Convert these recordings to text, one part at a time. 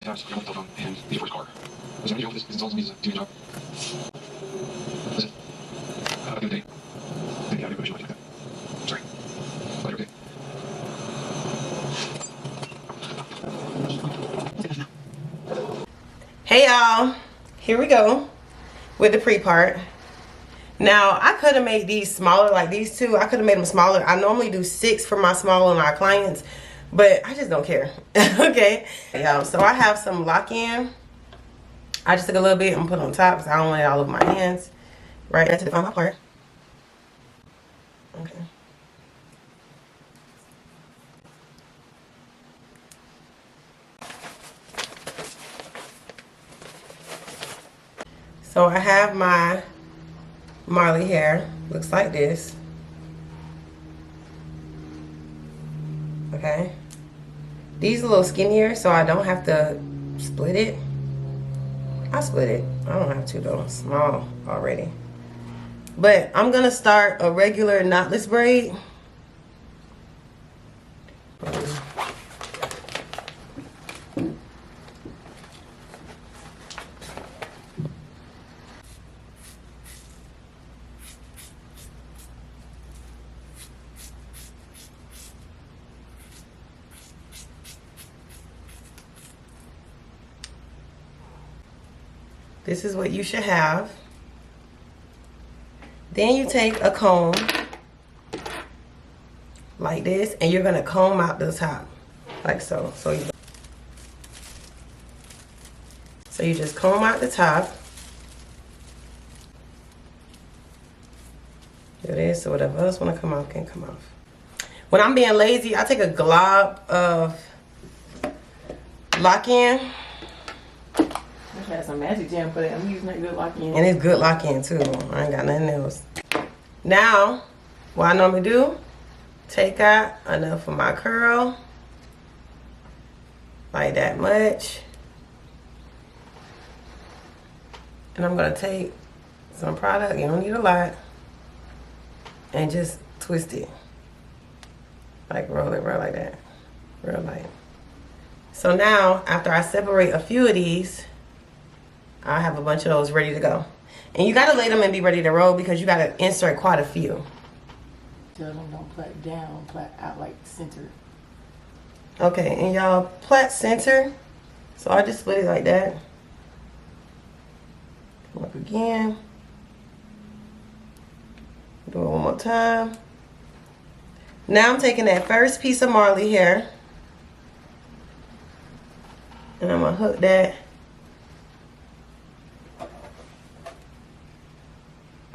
times I got the telephone and leave your car. Was there any job this installed me to do your job? That's it. Have a good day. Maybe I do push you like that. Sorry. Glad you're okay. Hey y'all, here we go with the pre-part. Now I could have made these smaller, like these two. I could have made them smaller. I normally do 6 for my smaller and my clients, but I just don't care. Okay, y'all, so I have some lock-in. I just took a little bit and put on top because I don't want it all over my hands. Right, that's it on my part. Okay. So I have my Marley hair. Looks like this. Okay. These are a little skinnier, so I don't have to split it. I split it. I don't have to though. It's small already. But I'm gonna start a regular knotless braid. This is what you should have. Then you take a comb like this and you're gonna comb out the top like so. So you just comb out the top. There it is. So whatever else wanna come off can come off. When I'm being lazy, I take a glob of lock-in. I had some magic gem for that. I'm using that good lock-in. And it's good lock-in too. I ain't got nothing else. Now, what I normally do, take out enough for my curl. Like that much. And I'm gonna take some product, you don't need a lot, and just twist it. Like roll it like that. Real light. So now, after I separate a few of these, I have a bunch of those ready to go. And you gotta lay them and be ready to roll because you gotta insert quite a few. Tell them don't plait down, plait out like center. Okay, and y'all plait center. So I just split it like that. Come up again. Do it one more time. Now I'm taking that first piece of Marley hair. And I'm gonna hook that.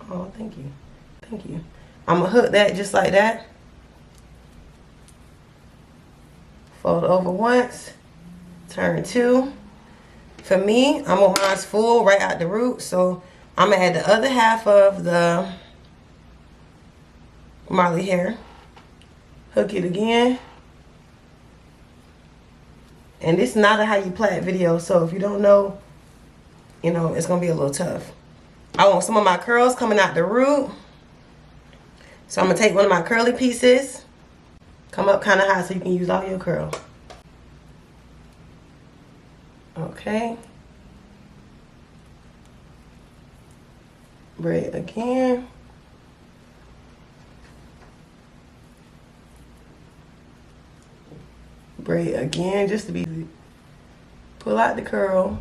Oh, thank you. Thank you. I'm going to hook that just like that. Fold over once. Turn 2. For me, I'm going to mine's full right out the root. So I'm going to add the other half of the Marley hair. Hook it again. And this is not a how you plait video. So if you don't know, you know, it's going to be a little tough. I want some of my curls coming out the root. So I'm going to take one of my curly pieces. Come up kind of high so you can use all your curl. Okay. Braid again. Braid again just to be easy. Pull out the curl.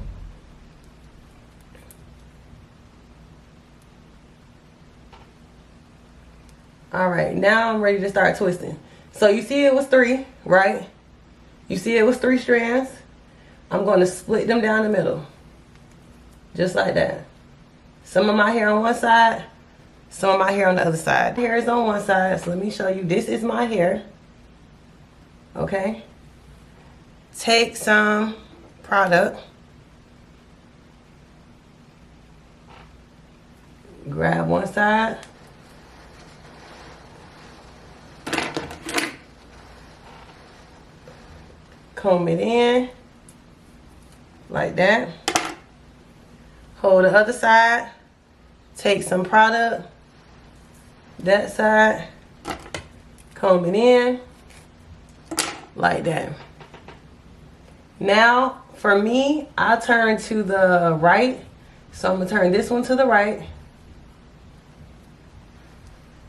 All right, now I'm ready to start twisting. So you see it was 3, right? You see it was 3 strands. I'm going to split them down the middle. Just like that. Some of my hair on one side, some of my hair on the other side. Hair is on one side, so let me show you. This is my hair. Okay? Take some product. Grab one side. Comb it in like that. Hold the other side. Take some product. That side. Comb it in like that. Now, for me, I turn to the right. So I'm going to turn this one to the right.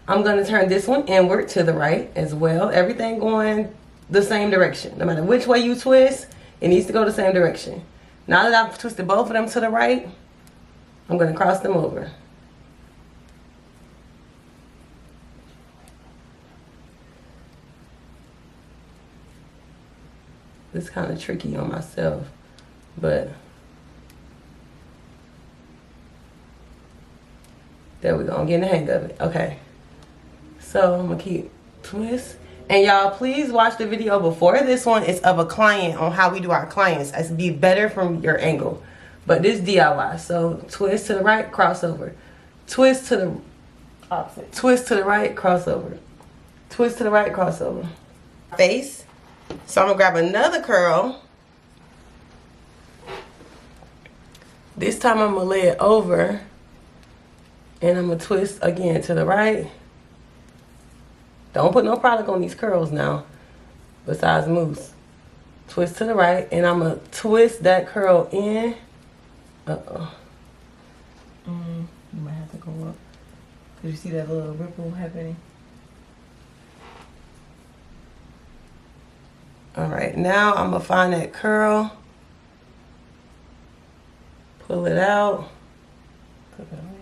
I'm going to turn this one inward to the right as well. Everything going the same direction. No matter which way you twist, it needs to go the same direction. Now that I've twisted both of them to the right, I'm going to cross them over. It's kind of tricky on myself, but there we go. I'm getting the hang of it. Okay. So I'm going to keep twist. And y'all, please watch the video before this one. It's of a client on how we do our clients. It's be better from your angle. But this DIY. So twist to the right, crossover. Twist to the opposite. Twist to the right, crossover. Twist to the right, crossover. Face. So I'm going to grab another curl. This time I'm going to lay it over. And I'm going to twist again to the right. Don't put no product on these curls now, besides mousse. Twist to the right, and I'm going to twist that curl in. Uh-oh. You might have to go up. Because you see that little ripple happening? All right, now I'm going to find that curl. Pull it out. Put it on.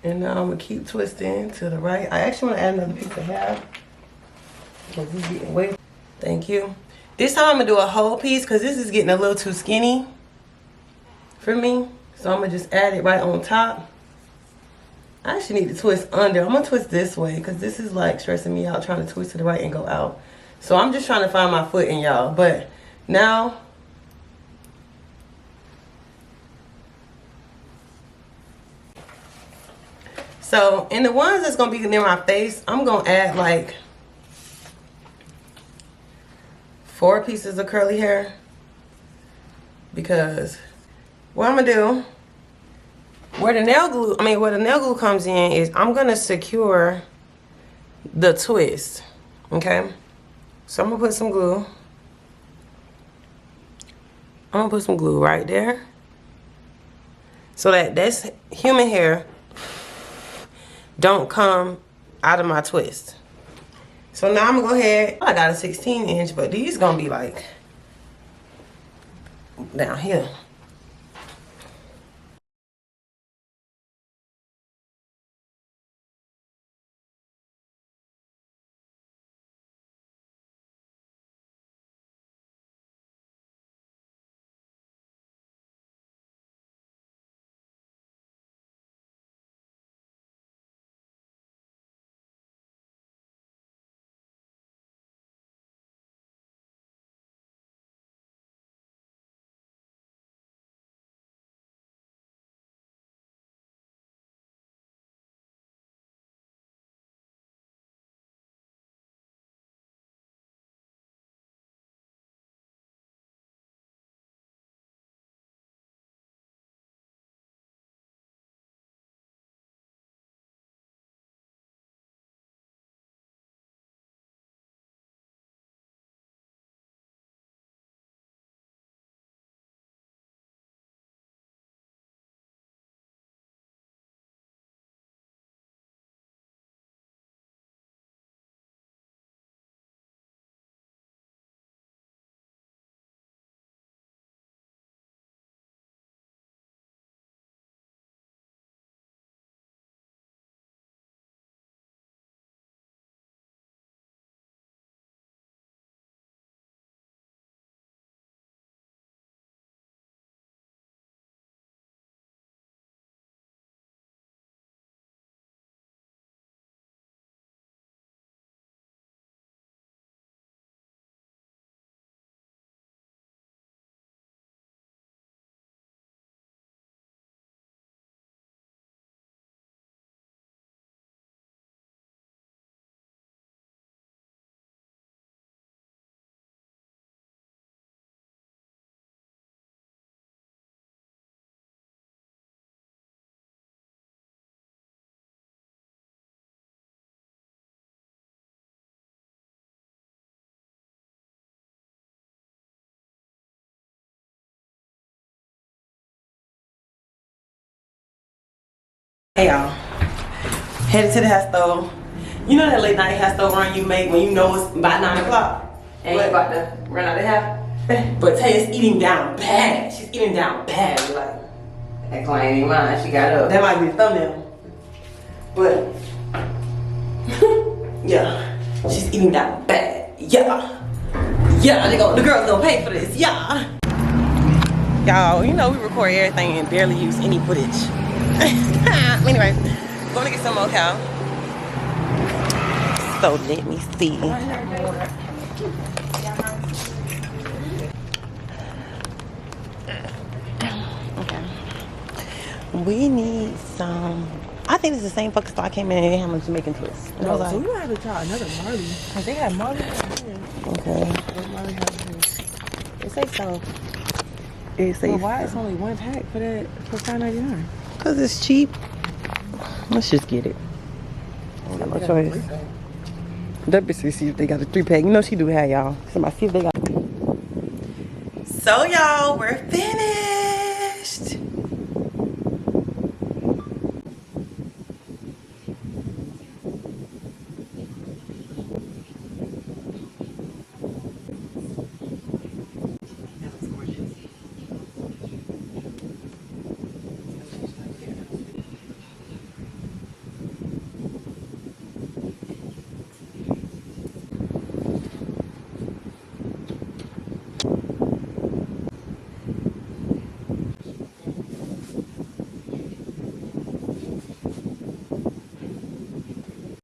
And now I'm going to keep twisting to the right. I actually want to add another piece of hair. Because it's getting way. Thank you. This time I'm going to do a whole piece because this is getting a little too skinny for me. So I'm going to just add it right on top. I actually need to twist under. I'm going to twist this way because this is like stressing me out trying to twist to the right and go out. So I'm just trying to find my footing, y'all. But now... So, in the ones that's going to be near my face, I'm going to add like 4 pieces of curly hair. Because what I'm going to do, where the nail glue comes in is I'm going to secure the twist. Okay? So, I'm going to put some glue. I'm going to put some glue right there. So that's human hair don't come out of my twist. So now I'm gonna go ahead. I got a 16-inch, but these gonna be like down here. Hey y'all, headed to the hair store. You know that late night hair store run you make when you know it's about 9 o'clock? And you about to run out of hair? But Taya's eating down bad. She's eating down bad. Like, That client ain't mine. She got up. that might be the thumbnail. But, yeah, she's eating down bad. Yeah. Yeah, the girls gonna pay for this. Yeah. Y'all, you know we record everything and barely use any footage. Anyway, going to get some more cow. So let me see. Okay. We need some. I think it's the same fucking store I came in and they have Jamaican Twist. And I was So like, we gonna have to try another Marley. Cause they have Marley out here. okay. What Marley has here? It say so. It's But why it's only one pack for that for $5.99? Because it's cheap. Let's just get it. I ain't got no choice. That bitch see if they got a 3-pack. You know she do have y'all. Somebody see if they got. So y'all, we're finished.